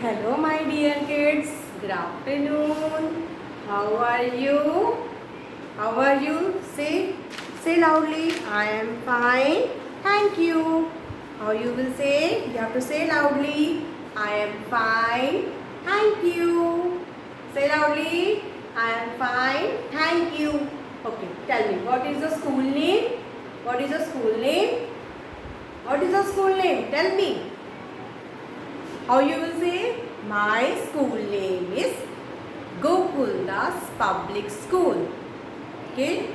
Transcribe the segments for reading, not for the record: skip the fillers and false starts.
Hello, my dear kids. Good afternoon. How are you? How are you? Say loudly. I am fine. Thank you. How you will say? You have to say loudly. I am fine. Thank you. Say loudly. I am fine. Thank you. Okay. Tell me. What is the school name? What is the school name? What is the school name? Tell me. How you will say? My school name is Gokuldas Public School. Okay?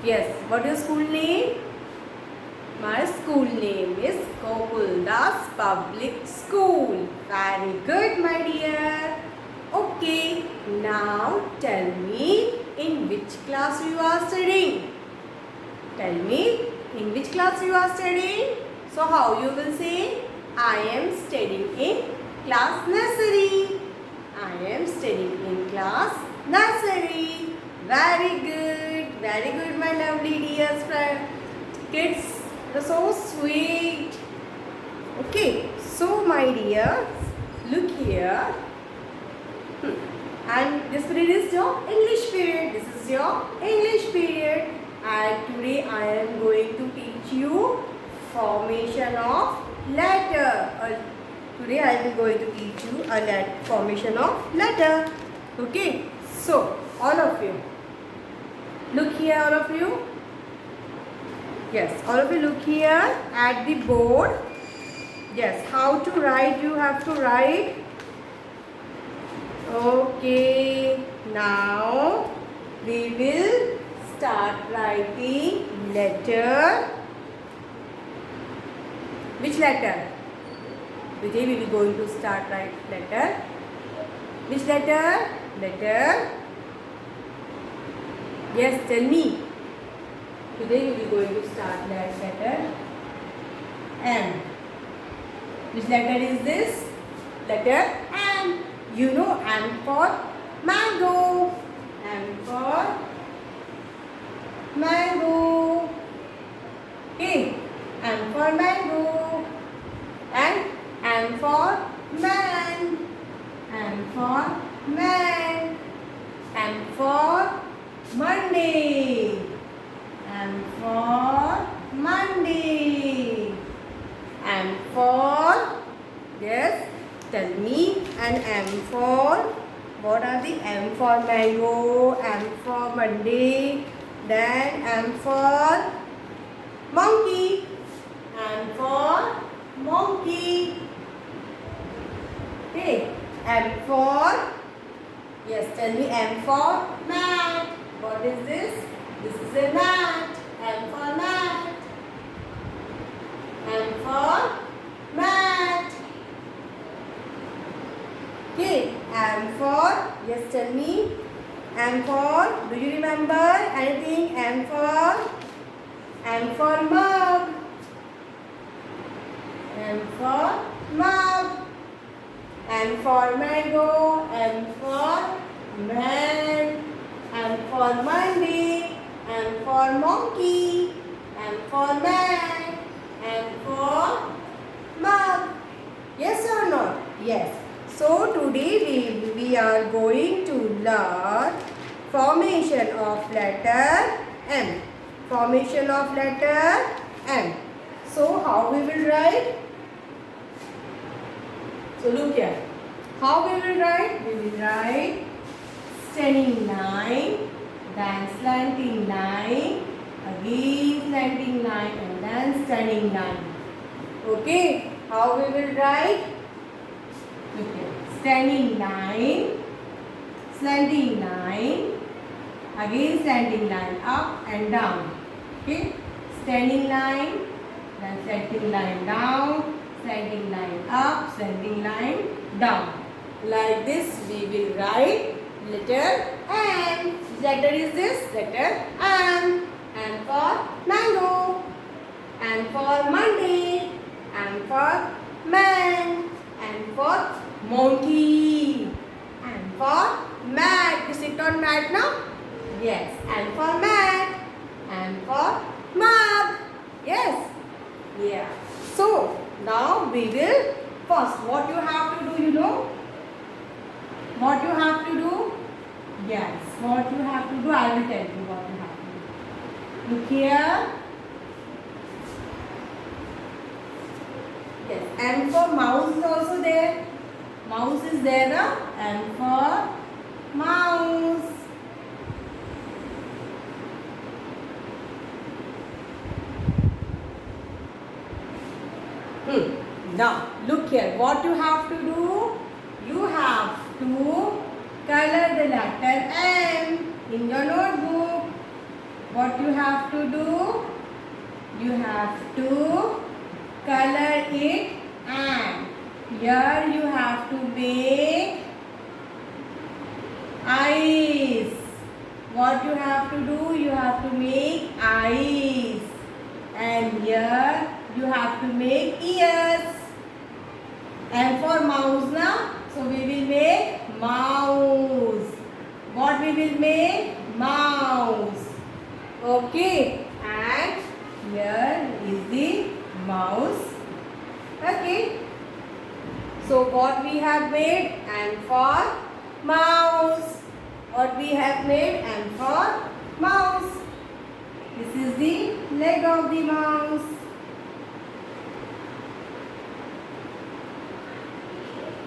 Yes. What is school name? My school name is Gokuldas Public School. Very good, my dear. Okay. Now tell me in which class you are studying. Tell me in which class you are studying. So how you will say? I am studying in class nursery. I am studying in class nursery. Very good, my lovely dear friend. Kids, you're so sweet. Okay, so my dear, look here. And this period is your English period. This is your English period. And today I am going to teach you formation of letter. Today I will going to teach you a formation of letter. Okay. So all of you, look here, all of you. Yes, all of you look here at the board. Yes, how to write? You have to write. Okay. Now we will start writing letter. Which letter? Today we will going to start write letter. Which letter? Letter. Yes, tell me. Today we will going to start that letter M. Which letter is this? Letter M. You know M for mango. M for mango. Okay. M for mango. And M for man. M for man. M for Monday. M for Monday. M for, yes, tell me. And M for, what are the M for mango, M for Monday, then M for monkey. M for monkey. Okay. M for, yes, tell me. M for mat. What is this? This is a mat. M for mat. M for mat. Okay. M for, yes, tell me. M for, do you remember anything? M for mug. M for mug. M for mango. M for man. M for Monday. M for monkey. M for man. M for mug. Yes or not? Yes. So today we are going to learn formation of letter M. Formation of letter M. So how we will write? So look here. How we will write? We will write standing line, then slanting line, again slanting line, and then standing line. Okay. How we will write? Look here. Standing line, slanting line, again slanting line, up and down. Okay. Standing line, then slanting line down, slanting line up, slanting line down. Like this we will write letter M. Which letter is this? Letter M. M for mango. M for Monday. M for man. M for monkey. M for mat. You sit on mat now? Yes. M for mat. M for mug. Yes. Yeah. So now we will First, what you have to do, you know? What you have to do? Yes, what you have to do, I will tell you what you have to do. Look here. Yes, M for mouse is also there. Mouse is there, na? M for mouse. Now, look here. What you have to do? You have to color the letter M in your notebook. What you have to do? You have to color it, and here you have to make eyes. What you have to do? You have to make eyes, and here you have to make ears. And for mouse now, so we will make mouse. What we will make? Mouse. Okay, and here is the mouse. Okay, so what we have made? And for mouse. What we have made? And for mouse. This is the leg of the mouse.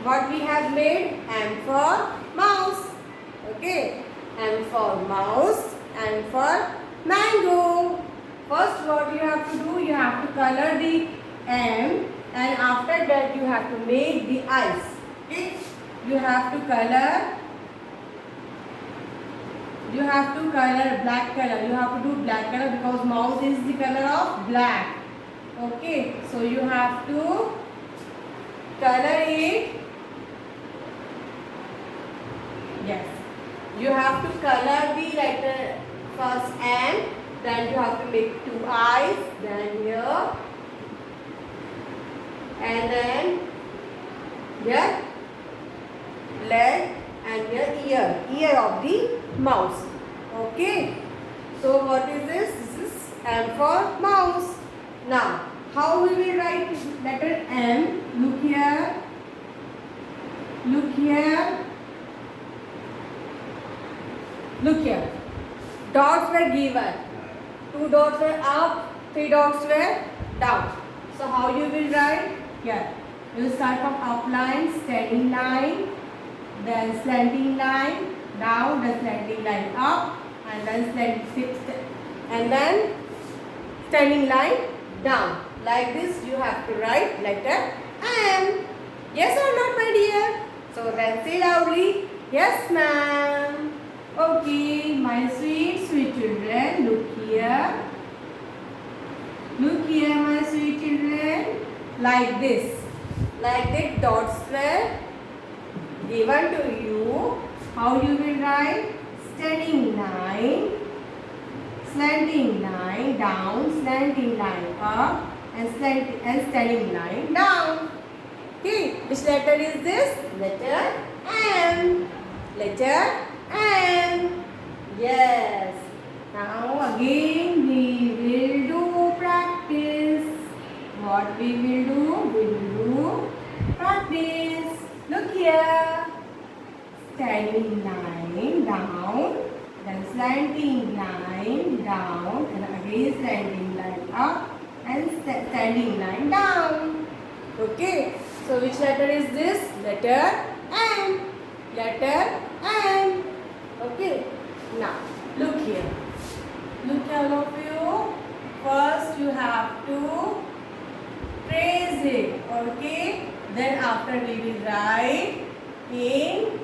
What we have made? And for mouse. Okay, and for mouse, and for mango. First, what you have to do? You have to color the M, and after that you have to make the eyes. Okay, you have to color. You have to color black color. You have to do black color because mouse is the color of black. Okay, so you have to color it. Yes, you have to color the letter first M, then you have to make two eyes, then here, and then here leg, and here ear of the mouse. Okay, so what is this? This is M for mouse. Now, how we will write letter M? Look here. Look here. Look here. Dots were given. 2 dots were up, 3 dots were down. So how you will write? Here. You will start from up line, standing line, then slanting line, down, then slanting line up, and then standing line down. Like this you have to write letter M. Yes or not, my dear? So then say loudly, yes ma'am. Okay, my sweet children, look here. Look here, my sweet children. Like this. Like the dots were given to you. How you will write? Standing line, slanting line down, slanting line up, and standing line down. Okay, which letter is this? Letter M. Letter M. Yes. Now again we will do practice. What we will do? We will do practice. Look here. Standing line down, then slanting line down, and again slanting line up, and standing line down. Okay. So which letter is this? Letter M. Letter M. Okay. Now look here. Look here, all of you. First you have to trace it. Okay. Then after we will write in.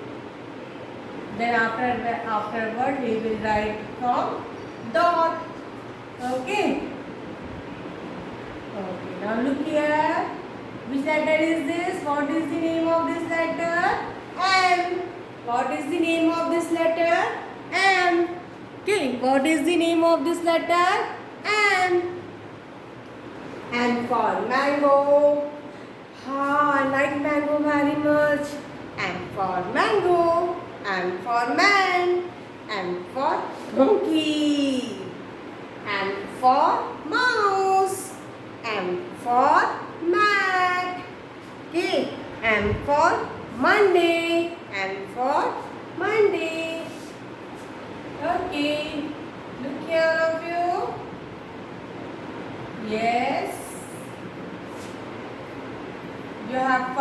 Then afterward we will write from dot. Okay. Okay. Now look here. Which letter is this? What is the name of this letter? M. What is the name of this letter? M. Okay. What is the name of this letter? M. M for mango. I like mango very much. M for mango. M for man. M for monkey. M for mouse. M for mat. Okay. M for Monday. M for Monday. Okay. Look here, all of you. Yes. You have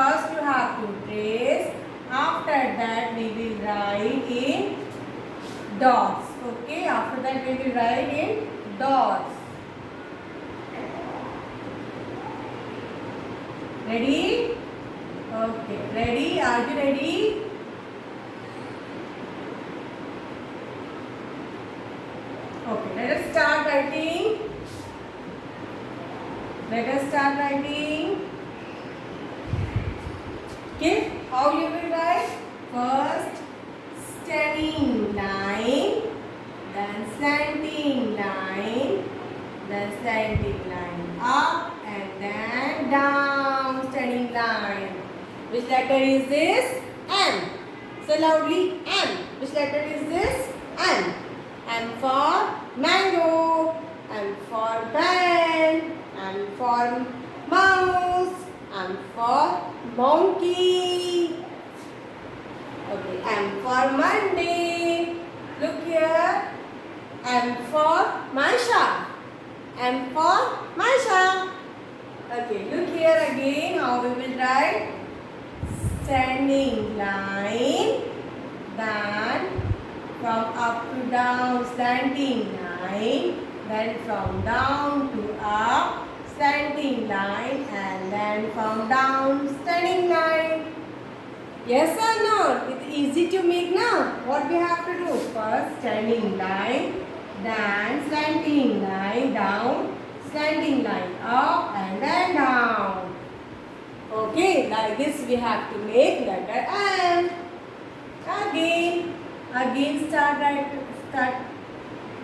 to trace. After that we will write in dots. Okay. After that we will write in dots. Ready? Okay. Ready? Are you ready? Okay. Let us start writing. Let us start writing. Okay, how you will write? First, standing line, then slanting line, then slanting line up, and then down standing line. Which letter is this? M. Say loudly, M. Which letter is this? M. M for mango, M for pen, M for mouse, M for monkey. Okay, M for Monday. Look here. M for Masha. M for Masha. Okay, look here again how we will write. Standing line. Then from up to down slanting line. Then from down to up slanting line, and then from down standing line. Yes or no? It's easy to make now. What we have to do? First standing line, then slanting line down, slanting line up, and then down. Okay, like this we have to make letter M. Again start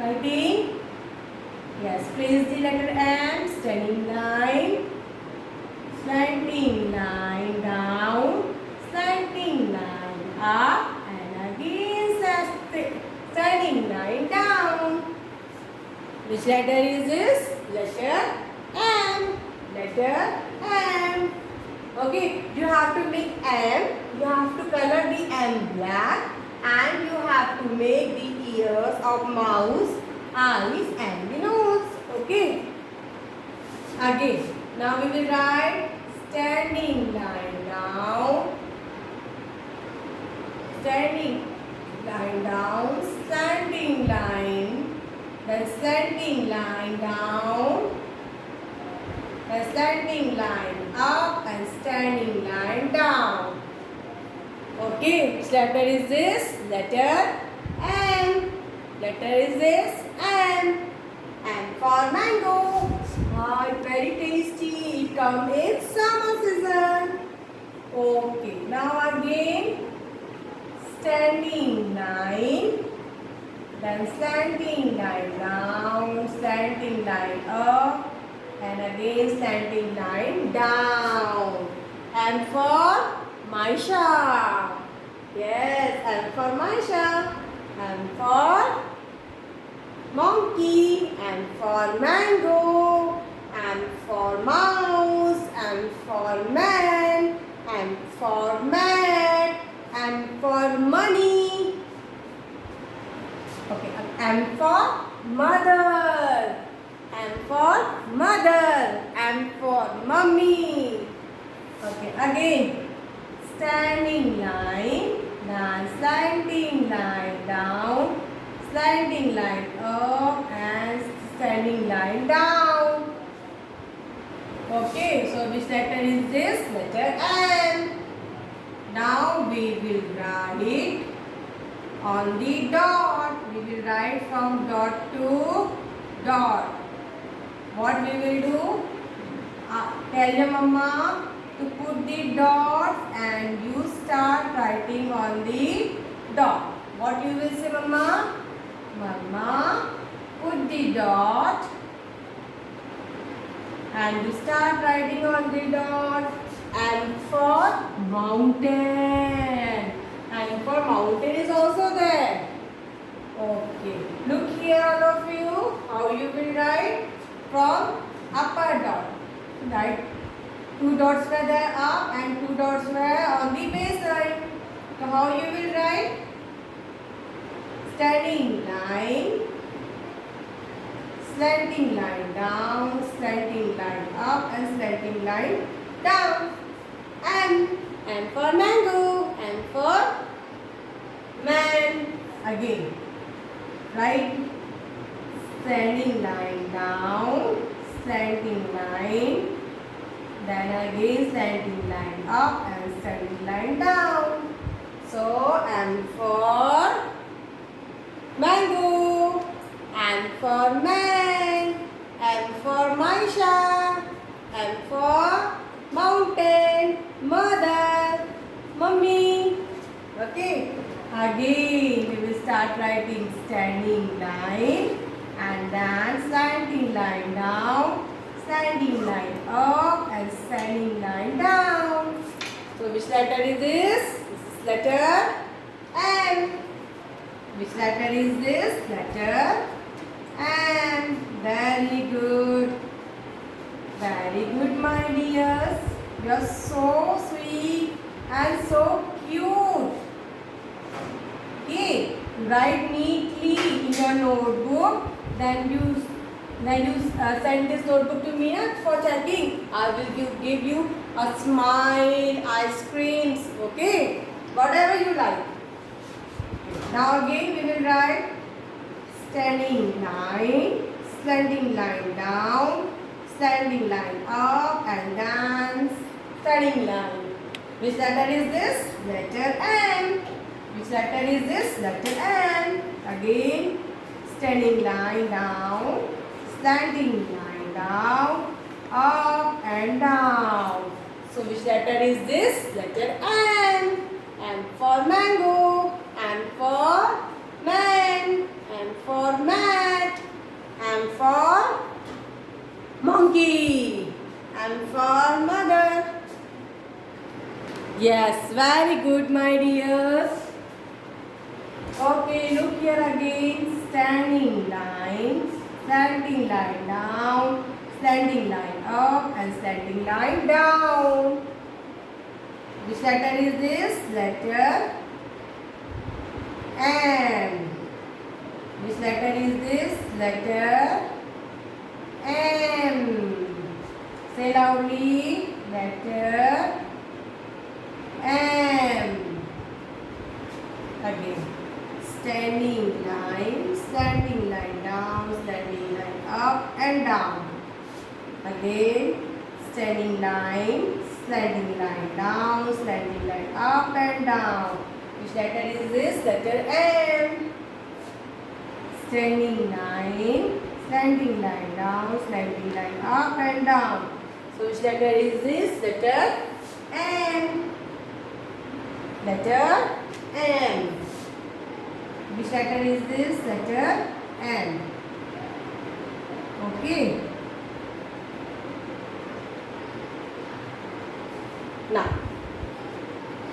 writing. Yes, place the letter M, standing line, slanting line down, slanting line up, and again standing line down. Which letter is this? Letter M. Letter M. Okay, you have to make M. You have to color the M black, and you have to make the ears of mouse, eyes, and the nose. Okay. Again, now we will write standing line down, standing line down, slanting line, then slanting line down, then slanting line up, and standing line down. Okay, which letter is this? Letter M. Letter is this? M. M for mango. It's very tasty. It comes in summer season. Okay, now again standing line, then slanting line down, slanting line up, and again slanting line down. M for Maisha. Yes, M for Maisha. M for monkey. M for mango. M for mouse. M for man. M for mat. M for money. Okay, M for mother. M for mother. M for mummy. Okay, again standing line, then slanting line down, slanting line up, and standing line down. Okay, so which letter is this? Letter M. Now we will write on the dot. We will write from dot to dot. What we will do? Tell your mama to put the dots, and you start writing on the dot. What you will say, mama? Mama, put the dot, and you start writing on the dot. And for mountain. And for mountain is also there. Okay. Look here, all of you. How you will write? From upper dot. Right. Two dots were there up and two dots were on the baseline. So how you will write? Standing line, slanting line down, slanting line up and slanting line down. M for mango, M for man. Again, right? Standing line down, slanting line, then again slanting line up and slanting line down. So M for mango, M for man, M for Maisha, M for mountain, mother, mummy. Okay. Again, we will start writing standing line and then slanting line down, slanting line up and slanting line down. So which letter is this? This is letter M. Which letter is this? Letter M. Very good. Very good, my dears. You are so sweet and so cute. Okay, write neatly in your notebook. Then you send this notebook to me for checking. I will give you a smile, ice creams. Okay, whatever you like. Now again we will write standing line, slanting line down, slanting line up and then standing line. Which letter is this? Letter M. Which letter is this? Letter M. Again, standing line down, slanting line down, up and down. So which letter is this? Letter M. M for mango, M for man, M for mat, M for monkey, M for mother. Yes, very good, my dears. Okay, look here again. Standing line, slanting line down, slanting line up and slanting line down. Which letter is this? Letter M. Which letter is this? Letter M. Say loudly. Letter M. Again. Standing line, slanting line down, slanting line up and down. Again, standing line, slanting line down, slanting line up and down. Which letter is this? Letter M. Standing line, slanting line down, slanting line up and down. So which letter is this? Letter M. Letter M. Which letter is this? Letter N. Okay. Now,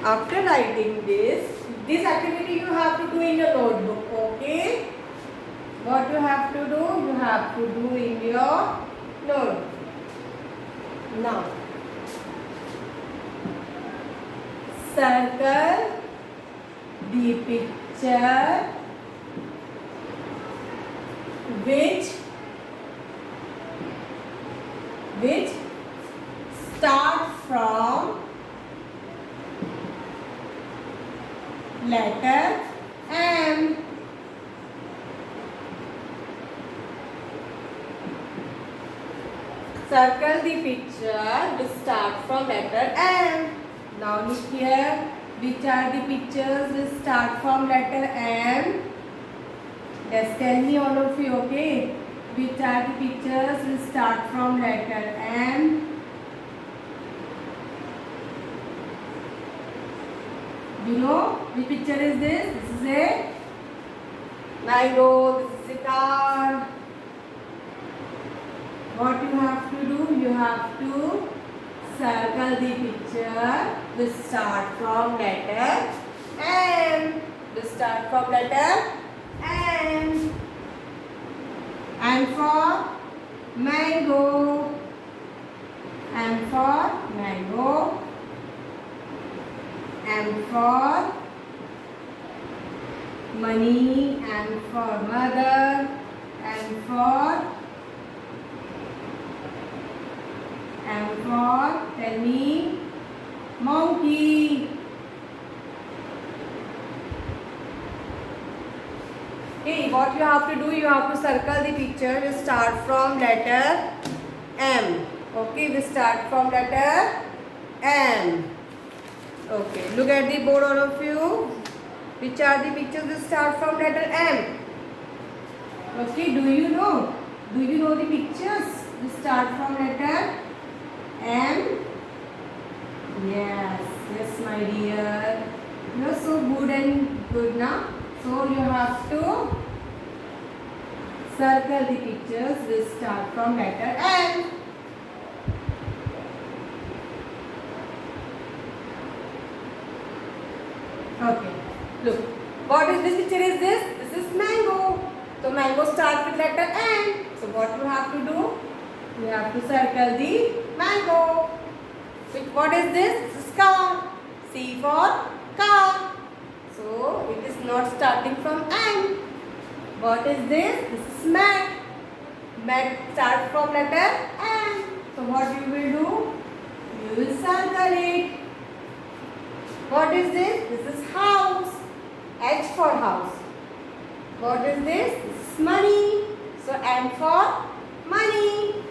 after writing this activity you have to do in your notebook. Okay. What you have to do? You have to do in your notebook. Now, circle the picture which start from letter M. Circle the picture which start from letter M. Now look here. Which are the pictures which start from letter M? Just tell me all of you, okay? Which are the pictures which start from letter M? You know which picture is this? This is a mango, this is a car. What you have to do? You have to circle the picture which start from letter M. Which start from letter M. And for mango. M for M for money, M for mother, M for tell me, monkey. Okay, what you have to do, you have to circle the picture. We start from letter M. Okay, we start from letter M. Okay, look at the board, all of you. Which are the pictures that start from letter M? Okay, do you know? Do you know the pictures? We start from letter M. Yes, yes, my dear. You are so good and good now. So you have to circle the pictures. We start from letter M. Okay. Look. What is this picture? Is this? This is mango. So mango starts with letter M. So what you have to do? You have to circle the mango. What is this? This is car. C for car. So it is not starting from M. What is this? This is mat. Mat starts from letter M. So what you will do? You will circle it. What is this? This is house. H for house. What is this? This is money. So M for money.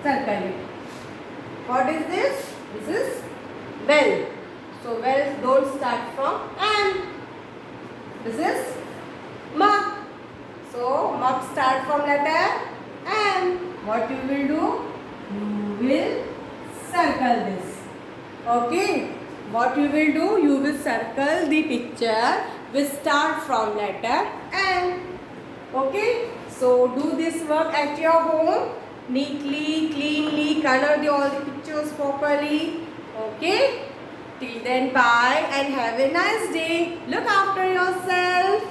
Circle it. What is this? This is well. So wells don't start from M. This is mug. So mug start from letter M. What you will do? You will circle this. Okay. What you will do? You will circle the picture which start from letter M. Okay. So do this work at your home. Neatly, cleanly, color all the pictures properly. Okay. Till then, bye and have a nice day. Look after yourself.